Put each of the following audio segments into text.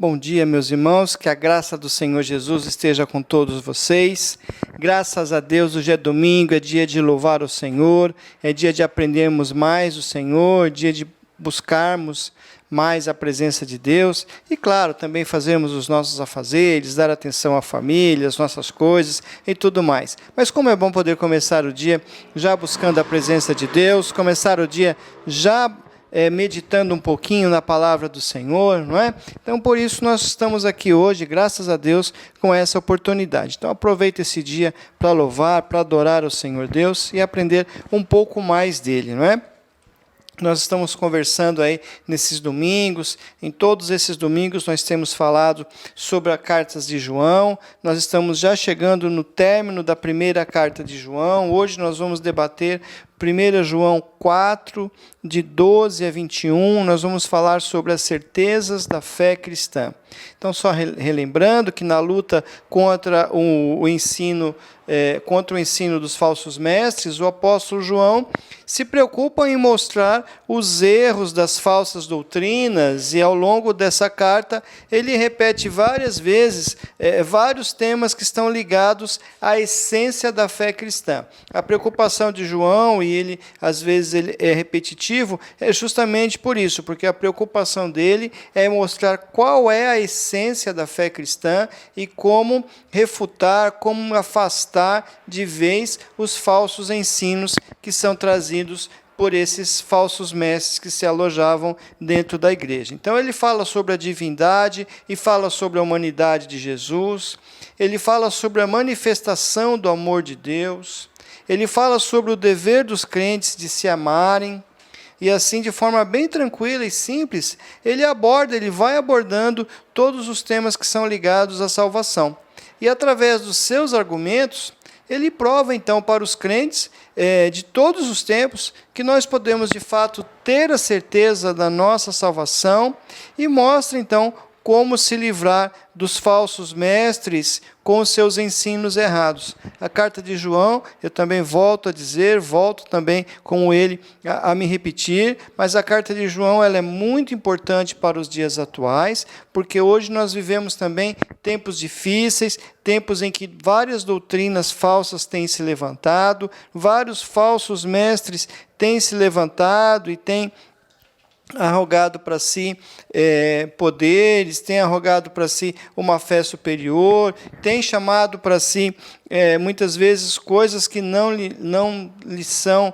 Bom dia, meus irmãos, que a graça do Senhor Jesus esteja com todos vocês. Graças a Deus, hoje é domingo, é dia de louvar o Senhor, é dia de aprendermos mais o Senhor, dia de buscarmos mais a presença de Deus e, claro, também fazermos os nossos afazeres, dar atenção à família, às nossas coisas e tudo mais. Mas como é bom poder começar o dia já buscando a presença de Deus, começar o dia já meditando um pouquinho na palavra do Senhor, não é? Então, por isso, nós estamos aqui hoje, graças a Deus, com essa oportunidade. Então, aproveita esse dia para louvar, para adorar o Senhor Deus e aprender um pouco mais dele, não é? Nós estamos conversando aí nesses domingos, em todos esses domingos nós temos falado sobre as cartas de João, nós estamos já chegando no término da primeira carta de João, hoje nós vamos debater 1 João 4, de 12 a 21, nós vamos falar sobre as certezas da fé cristã. Então, só relembrando que na luta contra o ensino dos falsos mestres, o apóstolo João se preocupa em mostrar os erros das falsas doutrinas e ao longo dessa carta ele repete várias vezes vários temas que estão ligados à essência da fé cristã. A preocupação de João, e ele às vezes ele é repetitivo, é justamente por isso, porque a preocupação dele é mostrar qual é a essência da fé cristã e como refutar, como afastar de vez os falsos ensinos que são trazidos por esses falsos mestres que se alojavam dentro da igreja. Então ele fala sobre a divindade e fala sobre a humanidade de Jesus, ele fala sobre a manifestação do amor de Deus, ele fala sobre o dever dos crentes de se amarem, e assim, de forma bem tranquila e simples, ele vai abordando todos os temas que são ligados à salvação. E através dos seus argumentos, ele prova então para os crentes de todos os tempos que nós podemos de fato ter a certeza da nossa salvação e mostra então como se livrar dos falsos mestres com os seus ensinos errados. A carta de João, eu também volto também como ele a me repetir, mas a carta de João ela é muito importante para os dias atuais, porque hoje nós vivemos também tempos difíceis, tempos em que várias doutrinas falsas têm se levantado, vários falsos mestres têm se levantado e têm arrogado para si poderes, tem arrogado para si uma fé superior, tem chamado para si muitas vezes coisas que não lhe são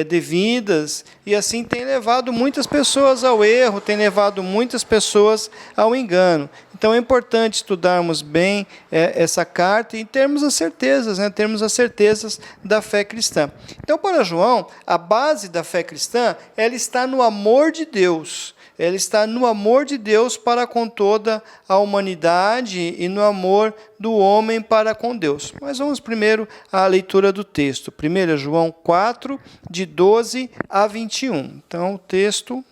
devidas, e assim tem levado muitas pessoas ao erro, tem levado muitas pessoas ao engano. Então é importante estudarmos bem essa carta e termos as certezas, da fé cristã. Então, para João, a base da fé cristã, ela está no amor de Deus. Ela está no amor de Deus para com toda a humanidade e no amor do homem para com Deus. Mas vamos primeiro à leitura do texto. 1 João 4, de 12 a 21. Então, o texto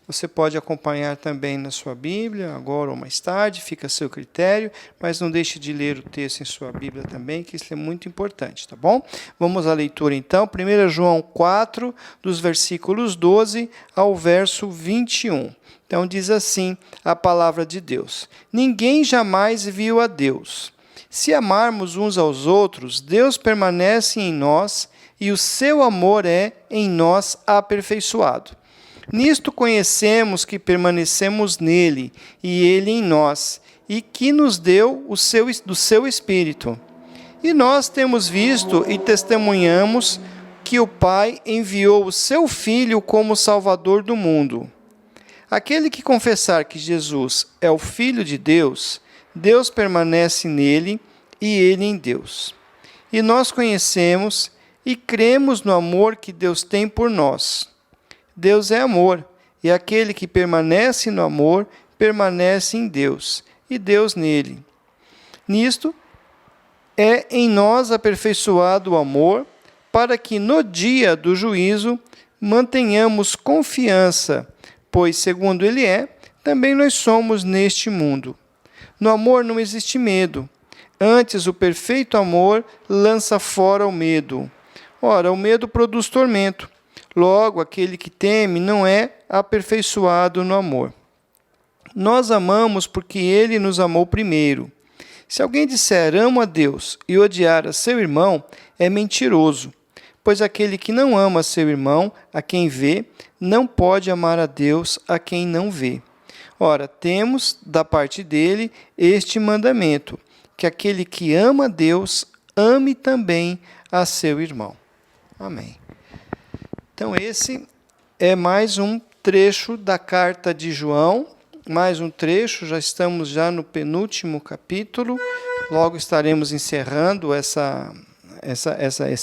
você pode acompanhar também na sua Bíblia, agora ou mais tarde, fica a seu critério, mas não deixe de ler o texto em sua Bíblia também, que isso é muito importante, tá bom? Vamos à leitura então, 1 João 4, dos versículos 12 ao verso 21. Então diz assim a palavra de Deus: Ninguém jamais viu a Deus. Se amarmos uns aos outros, Deus permanece em nós e o seu amor é em nós aperfeiçoado. Nisto conhecemos que permanecemos nele, e ele em nós, e que nos deu do seu Espírito. E nós temos visto e testemunhamos que o Pai enviou o seu Filho como Salvador do mundo. Aquele que confessar que Jesus é o Filho de Deus, Deus permanece nele e ele em Deus. E nós conhecemos e cremos no amor que Deus tem por nós. Deus é amor, e aquele que permanece no amor, permanece em Deus, e Deus nele. Nisto é em nós aperfeiçoado o amor, para que no dia do juízo mantenhamos confiança, pois, segundo ele é, também nós somos neste mundo. No amor não existe medo, antes o perfeito amor lança fora o medo. Ora, o medo produz tormento. Logo, aquele que teme não é aperfeiçoado no amor. Nós amamos porque ele nos amou primeiro. Se alguém disser amo a Deus e odiar a seu irmão, é mentiroso, pois aquele que não ama seu irmão, a quem vê, não pode amar a Deus a quem não vê. Ora, temos da parte dele este mandamento, que aquele que ama a Deus, ame também a seu irmão. Amém. Então esse é mais um trecho da carta de João, mais um trecho, já estamos no penúltimo capítulo, logo estaremos encerrando essa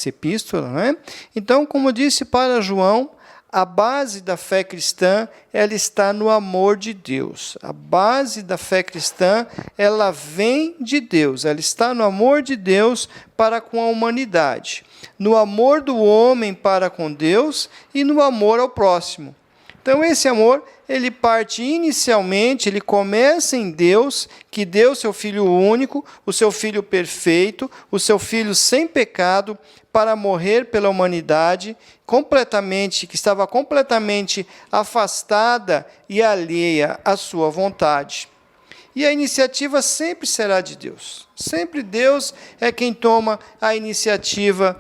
epístola, né? Então, como eu disse para João, a base da fé cristã, ela está no amor de Deus. A base da fé cristã, ela vem de Deus, ela está no amor de Deus para com a humanidade, no amor do homem para com Deus e no amor ao próximo. Então, esse amor, ele parte inicialmente, ele começa em Deus, que deu seu Filho único, o seu Filho perfeito, o seu Filho sem pecado, para morrer pela humanidade, que estava completamente afastada e alheia à sua vontade. E a iniciativa sempre será de Deus. Sempre Deus é quem toma a iniciativa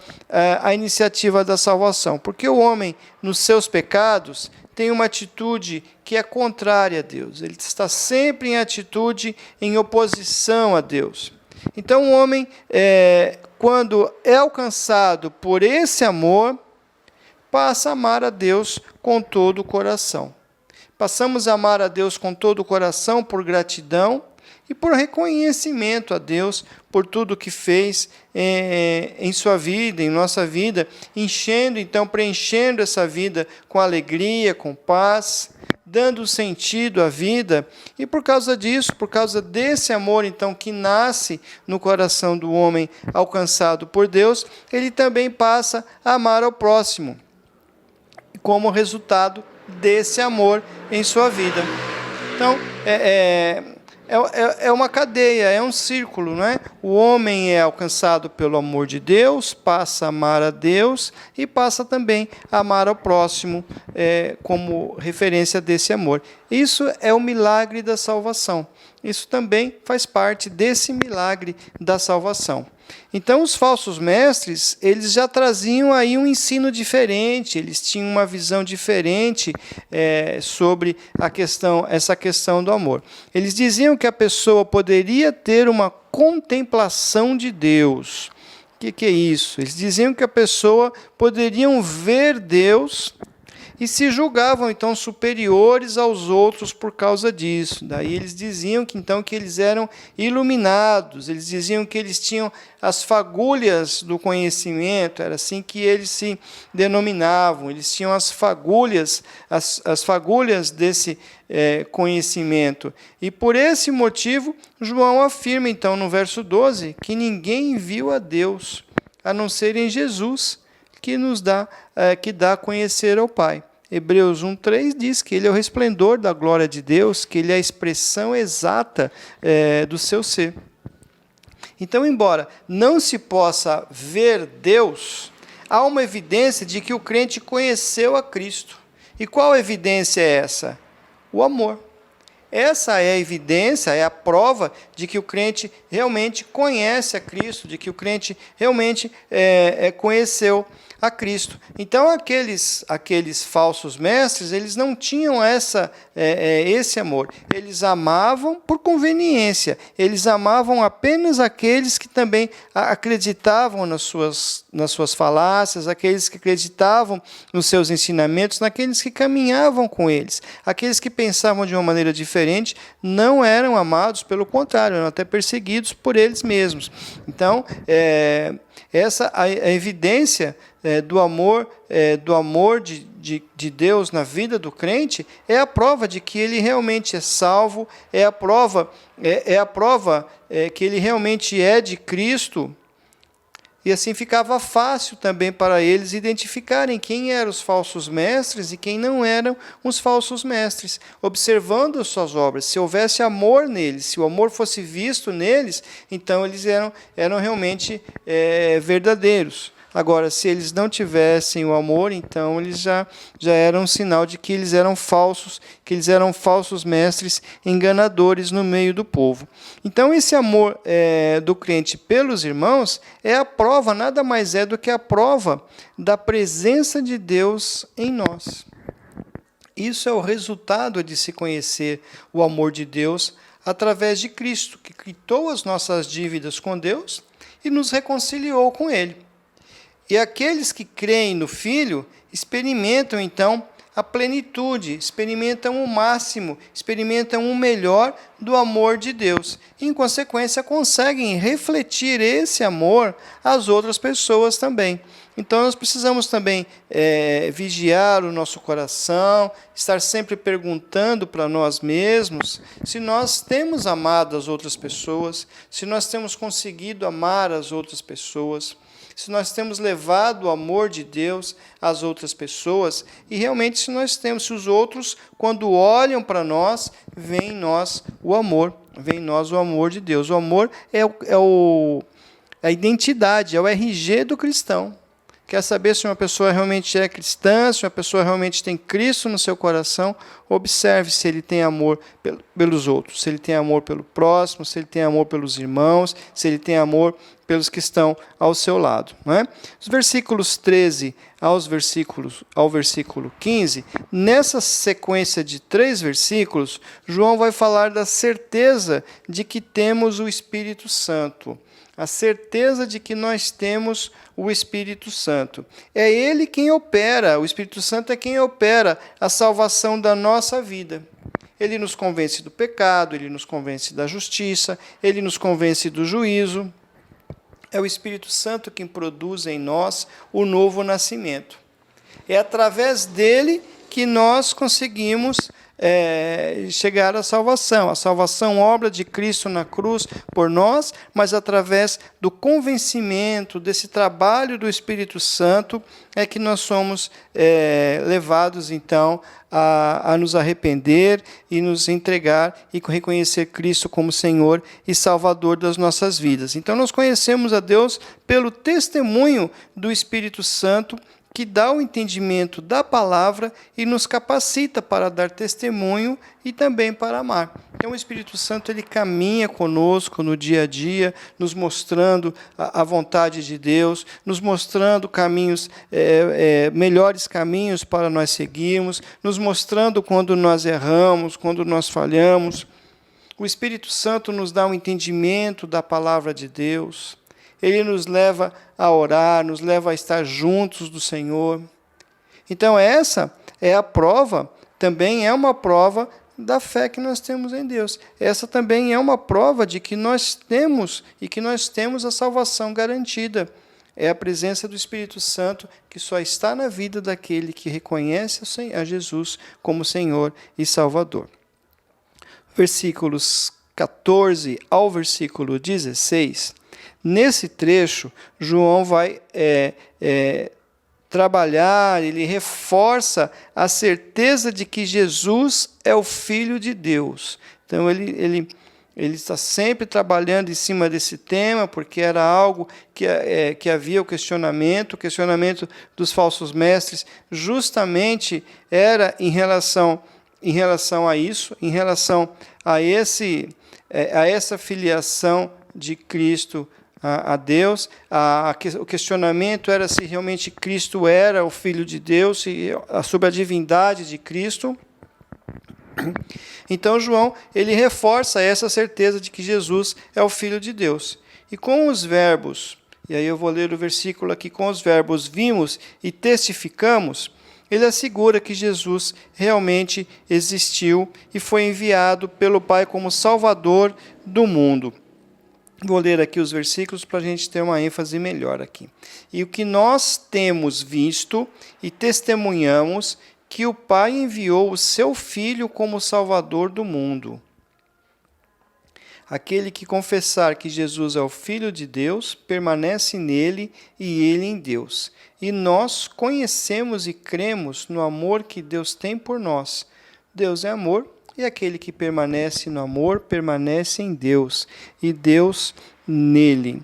da salvação. Porque o homem, nos seus pecados, tem uma atitude que é contrária a Deus. Ele está sempre em atitude em oposição a Deus. Então, o homem, quando é alcançado por esse amor, passa a amar a Deus com todo o coração. Passamos a amar a Deus com todo o coração por gratidão e por reconhecimento a Deus por tudo que fez em sua vida, em nossa vida, preenchendo essa vida com alegria, com paz, dando sentido à vida. E por causa disso, por causa desse amor, então, que nasce no coração do homem alcançado por Deus, ele também passa a amar ao próximo, como resultado desse amor em sua vida. Então, é uma cadeia, é um círculo, não é? O homem é alcançado pelo amor de Deus, passa a amar a Deus e passa também a amar ao próximo como referência desse amor. Isso é o milagre da salvação. Isso também faz parte desse milagre da salvação. Então, os falsos mestres, eles já traziam aí um ensino diferente, eles tinham uma visão diferente sobre essa questão do amor. Eles diziam que a pessoa poderia ter uma contemplação de Deus. O que é isso? Eles diziam que a pessoa poderia ver Deus e se julgavam, então, superiores aos outros por causa disso. Daí eles diziam que eles eram iluminados, eles diziam que eles tinham as fagulhas do conhecimento, era assim que eles se denominavam, eles tinham as fagulhas desse conhecimento. E por esse motivo, João afirma, então, no verso 12, que ninguém viu a Deus, a não ser em Jesus, que dá a conhecer ao Pai. Hebreus 1:3 diz que ele é o resplendor da glória de Deus, que ele é a expressão exata do seu ser. Então, embora não se possa ver Deus, há uma evidência de que o crente conheceu a Cristo. E qual evidência é essa? O amor. Essa é a evidência, é a prova de que o crente realmente conhece a Cristo, de que o crente realmente conheceu a Cristo. Então, aqueles falsos mestres, eles não tinham esse amor. Eles amavam por conveniência. Eles amavam apenas aqueles que também acreditavam nas suas falácias, aqueles que acreditavam nos seus ensinamentos, naqueles que caminhavam com eles. Aqueles que pensavam de uma maneira diferente não eram amados, pelo contrário, eram até perseguidos por eles mesmos. Então, a evidência do amor de Deus na vida do crente é a prova de que ele realmente é salvo, é a prova que ele realmente é de Cristo. E assim ficava fácil também para eles identificarem quem eram os falsos mestres e quem não eram os falsos mestres, observando as suas obras. Se houvesse amor neles, se o amor fosse visto neles, então eles eram realmente verdadeiros. Agora, se eles não tivessem o amor, então eles já eram um sinal de que eles eram falsos, mestres enganadores no meio do povo. Então, esse amor do crente pelos irmãos é a prova, nada mais é do que a prova da presença de Deus em nós. Isso é o resultado de se conhecer o amor de Deus através de Cristo, que quitou as nossas dívidas com Deus e nos reconciliou com Ele. E aqueles que creem no Filho experimentam, então, a plenitude, experimentam o máximo, experimentam o melhor do amor de Deus. E, em consequência, conseguem refletir esse amor às outras pessoas também. Então, nós precisamos também vigiar o nosso coração, estar sempre perguntando para nós mesmos se nós temos amado as outras pessoas, se nós temos conseguido amar as outras pessoas, se nós temos levado o amor de Deus às outras pessoas e realmente se os outros, quando olham para nós, veem em nós o amor, de Deus. O amor é a identidade, é o RG do cristão. Quer saber se uma pessoa realmente é cristã, se uma pessoa realmente tem Cristo no seu coração? Observe se ele tem amor pelos outros, se ele tem amor pelo próximo, se ele tem amor pelos irmãos, se ele tem amor pelos que estão ao seu lado. Não é? Os versículos 13 ao versículo 15, nessa sequência de 3 versículos, João vai falar da certeza de que temos o Espírito Santo. A certeza de que nós temos o Espírito Santo. É Ele quem opera, o Espírito Santo é quem opera a salvação da nossa vida. Ele nos convence do pecado, ele nos convence da justiça, ele nos convence do juízo. É o Espírito Santo quem produz em nós o novo nascimento. É através dele que nós conseguimos chegar à salvação. A salvação, obra de Cristo na cruz por nós, mas através do convencimento, desse trabalho do Espírito Santo, é que nós somos levados, então, a nos arrepender e nos entregar e reconhecer Cristo como Senhor e Salvador das nossas vidas. Então, nós conhecemos a Deus pelo testemunho do Espírito Santo, que dá o entendimento da palavra e nos capacita para dar testemunho e também para amar. Então o Espírito Santo ele caminha conosco no dia a dia, nos mostrando a vontade de Deus, nos mostrando caminhos, melhores caminhos para nós seguirmos, nos mostrando quando nós erramos, quando nós falhamos. O Espírito Santo nos dá um entendimento da palavra de Deus. Ele nos leva a orar, nos leva a estar juntos do Senhor. Então essa é a prova, também é uma prova da fé que nós temos em Deus. Essa também é uma prova de que nós temos a salvação garantida. É a presença do Espírito Santo que só está na vida daquele que reconhece a Jesus como Senhor e Salvador. Versículos 14 ao versículo 16. Nesse trecho, João vai trabalhar, ele reforça a certeza de que Jesus é o Filho de Deus. Então, ele está sempre trabalhando em cima desse tema, porque era algo que havia o questionamento dos falsos mestres, justamente era em relação a isso, em relação a essa filiação de Cristo a Deus. O questionamento era se realmente Cristo era o Filho de Deus, sobre a divindade de Cristo. Então João ele reforça essa certeza de que Jesus é o Filho de Deus. E com os verbos, e aí eu vou ler o versículo aqui, com os verbos vimos e testificamos, ele assegura que Jesus realmente existiu e foi enviado pelo Pai como Salvador do mundo. Vou ler aqui os versículos para a gente ter uma ênfase melhor aqui. E o que nós temos visto e testemunhamos, que o Pai enviou o seu Filho como Salvador do mundo. Aquele que confessar que Jesus é o Filho de Deus, permanece nele e ele em Deus. E nós conhecemos e cremos no amor que Deus tem por nós. Deus é amor. E aquele que permanece no amor, permanece em Deus, e Deus nele.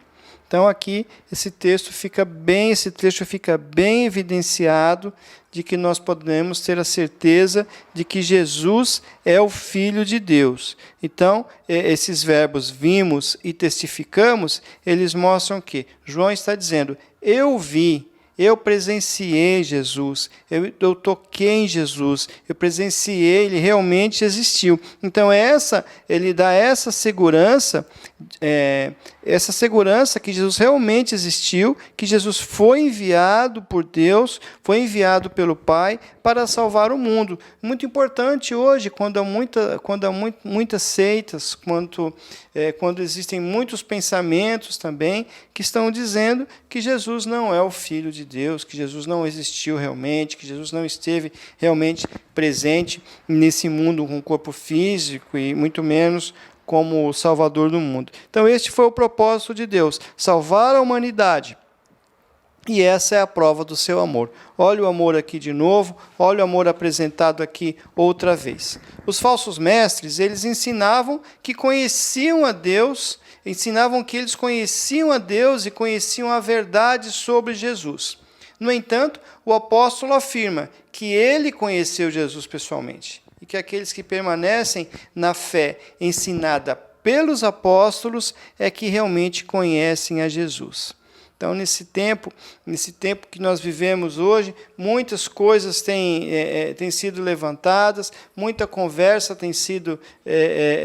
Então aqui esse trecho fica bem evidenciado de que nós podemos ter a certeza de que Jesus é o Filho de Deus. Então, esses verbos vimos e testificamos, eles mostram que João está dizendo, eu vi, eu presenciei Jesus, eu toquei em Jesus, eu presenciei, ele realmente existiu. Então, ele dá essa segurança que Jesus realmente existiu, que Jesus foi enviado por Deus, foi enviado pelo Pai para salvar o mundo. Muito importante hoje, quando há muitas seitas, quando existem muitos pensamentos também que estão dizendo que Jesus não é o Filho de Deus, que Jesus não existiu realmente, que Jesus não esteve realmente presente nesse mundo com corpo físico e muito menos como o Salvador do mundo. Então este foi o propósito de Deus, salvar a humanidade. E essa é a prova do seu amor. Olha o amor aqui de novo, olha o amor apresentado aqui outra vez. Os falsos mestres, eles ensinavam que conheciam a Deus, ensinavam que eles conheciam a Deus e conheciam a verdade sobre Jesus. No entanto, o apóstolo afirma que ele conheceu Jesus pessoalmente e que aqueles que permanecem na fé ensinada pelos apóstolos é que realmente conhecem a Jesus. Então, nesse tempo que nós vivemos hoje, muitas coisas têm sido levantadas, muita conversa tem sido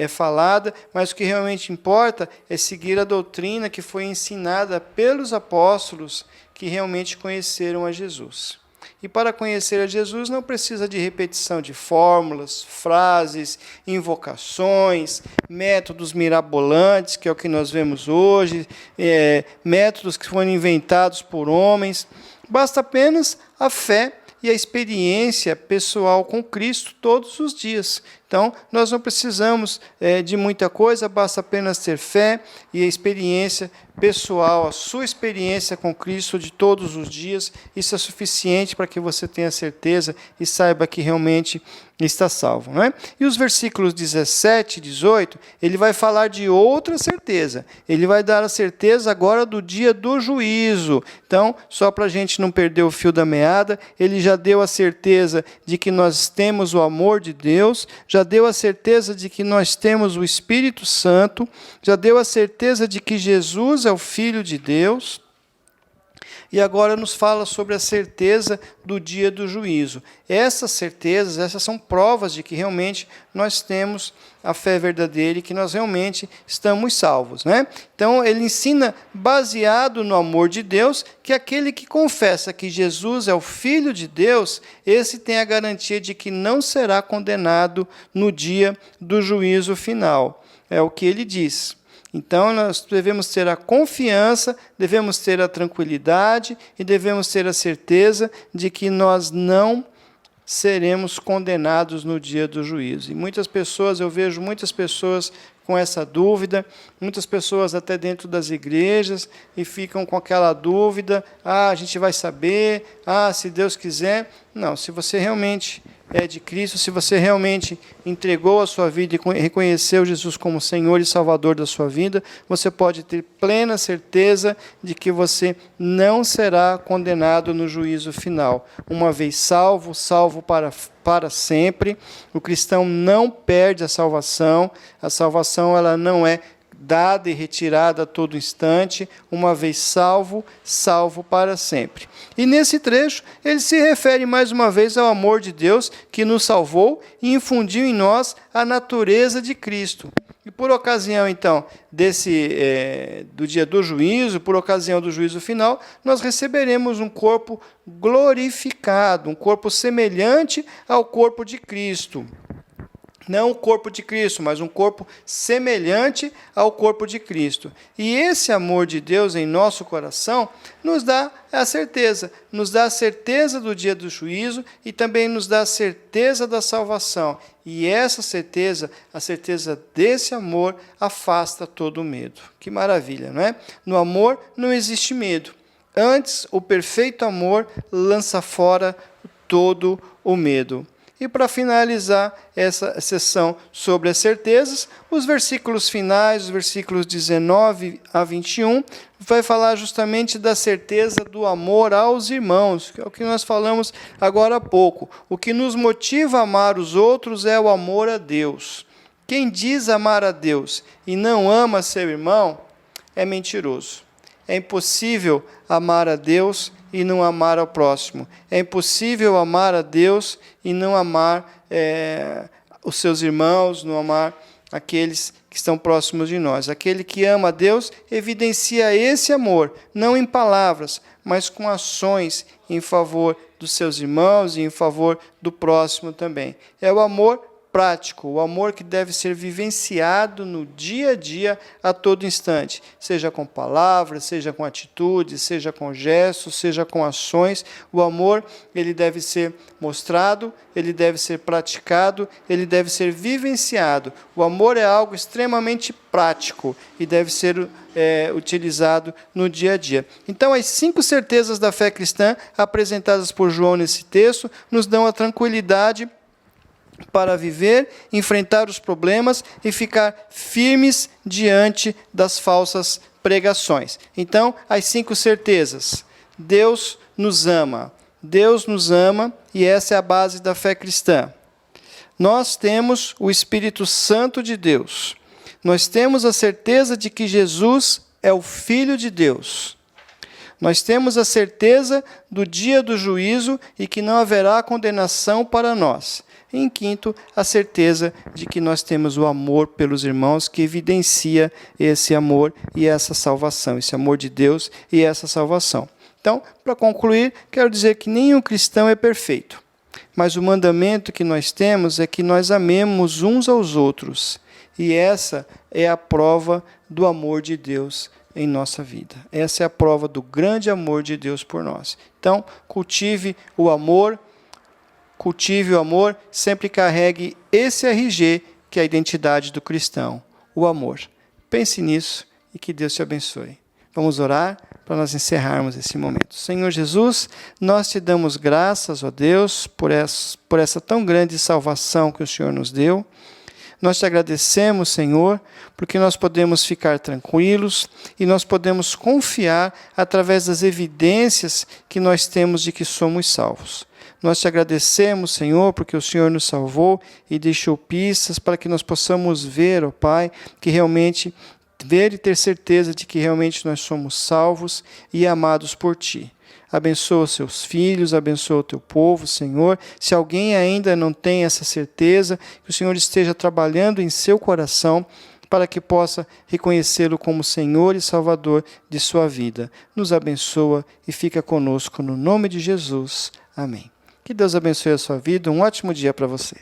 falada, mas o que realmente importa é seguir a doutrina que foi ensinada pelos apóstolos que realmente conheceram a Jesus. E para conhecer a Jesus não precisa de repetição de fórmulas, frases, invocações, métodos mirabolantes, que é o que nós vemos hoje, métodos que foram inventados por homens. Basta apenas a fé e a experiência pessoal com Cristo todos os dias. Então, nós não precisamos de muita coisa, basta apenas ter fé e a experiência pessoal, a sua experiência com Cristo de todos os dias. Isso é suficiente para que você tenha certeza e saiba que realmente está salvo. Não é? E os versículos 17 e 18, ele vai falar de outra certeza. Ele vai dar a certeza agora do dia do juízo. Então, só para a gente não perder o fio da meada, ele já deu a certeza de que nós temos o amor de Deus, já deu a certeza de que nós temos o Espírito Santo, já deu a certeza de que Jesus é o Filho de Deus, e agora nos fala sobre a certeza do dia do juízo. Essas certezas, essas são provas de que realmente nós temos a fé verdadeira e que nós realmente estamos salvos, né? Então, ele ensina, baseado no amor de Deus, que aquele que confessa que Jesus é o Filho de Deus, esse tem a garantia de que não será condenado no dia do juízo final. É o que ele diz. Então, nós devemos ter a confiança, devemos ter a tranquilidade e devemos ter a certeza de que nós não seremos condenados no dia do juízo. E muitas pessoas, eu vejo muitas pessoas com essa dúvida, muitas pessoas até dentro das igrejas, e ficam com aquela dúvida, a gente vai saber, se Deus quiser. Não, se você realmente é de Cristo, se você realmente entregou a sua vida e reconheceu Jesus como Senhor e Salvador da sua vida, você pode ter plena certeza de que você não será condenado no juízo final. Uma vez salvo, salvo para sempre. O cristão não perde a salvação ela não é dada e retirada a todo instante, uma vez salvo, salvo para sempre. E nesse trecho, ele se refere mais uma vez ao amor de Deus que nos salvou e infundiu em nós a natureza de Cristo. E por ocasião, então, do dia do juízo, por ocasião do juízo final, nós receberemos um corpo glorificado, um corpo semelhante ao corpo de Cristo. Não o corpo de Cristo, mas um corpo semelhante ao corpo de Cristo. E esse amor de Deus em nosso coração nos dá a certeza do dia do juízo e também nos dá a certeza da salvação. E essa certeza, a certeza desse amor, afasta todo o medo. Que maravilha, não é? No amor não existe medo. Antes, o perfeito amor lança fora todo o medo. E para finalizar essa sessão sobre as certezas, os versículos finais, os versículos 19 a 21, vai falar justamente da certeza do amor aos irmãos, que é o que nós falamos agora há pouco. O que nos motiva a amar os outros é o amor a Deus. Quem diz amar a Deus e não ama seu irmão é mentiroso. É impossível amar a Deus e não amar ao próximo. É impossível amar a Deus e não amar os seus irmãos, não amar aqueles que estão próximos de nós. Aquele que ama a Deus evidencia esse amor, não em palavras, mas com ações em favor dos seus irmãos e em favor do próximo também. É o amor prático, o amor que deve ser vivenciado no dia a dia, a todo instante, seja com palavras, seja com atitudes, seja com gestos, seja com ações. O amor, ele deve ser mostrado, ele deve ser praticado, ele deve ser vivenciado. O amor é algo extremamente prático e deve ser utilizado no dia a dia. Então, as 5 certezas da fé cristã apresentadas por João nesse texto nos dão a tranquilidade para viver, enfrentar os problemas e ficar firmes diante das falsas pregações. Então, as 5 certezas. Deus nos ama. Deus nos ama e essa é a base da fé cristã. Nós temos o Espírito Santo de Deus. Nós temos a certeza de que Jesus é o Filho de Deus. Nós temos a certeza do dia do juízo e que não haverá condenação para nós. E, em quinto, a certeza de que nós temos o amor pelos irmãos que evidencia esse amor e essa salvação, esse amor de Deus e essa salvação. Então, para concluir, quero dizer que nenhum cristão é perfeito, mas o mandamento que nós temos é que nós amemos uns aos outros. E essa é a prova do amor de Deus em nossa vida. Essa é a prova do grande amor de Deus por nós. Então, cultive o amor, sempre carregue esse RG, que é a identidade do cristão, o amor. Pense nisso e que Deus te abençoe. Vamos orar para nós encerrarmos esse momento. Senhor Jesus, nós te damos graças, ó Deus, por essa tão grande salvação que o Senhor nos deu. Nós te agradecemos, Senhor, porque nós podemos ficar tranquilos e nós podemos confiar através das evidências que nós temos de que somos salvos. Nós te agradecemos, Senhor, porque o Senhor nos salvou e deixou pistas para que nós possamos ver, ó Pai, que realmente ver e ter certeza de que realmente nós somos salvos e amados por Ti. Abençoa os seus filhos, abençoa o teu povo, Senhor. Se alguém ainda não tem essa certeza, que o Senhor esteja trabalhando em seu coração para que possa reconhecê-lo como Senhor e Salvador de sua vida. Nos abençoa e fica conosco no nome de Jesus. Amém. Que Deus abençoe a sua vida. Um ótimo dia para você.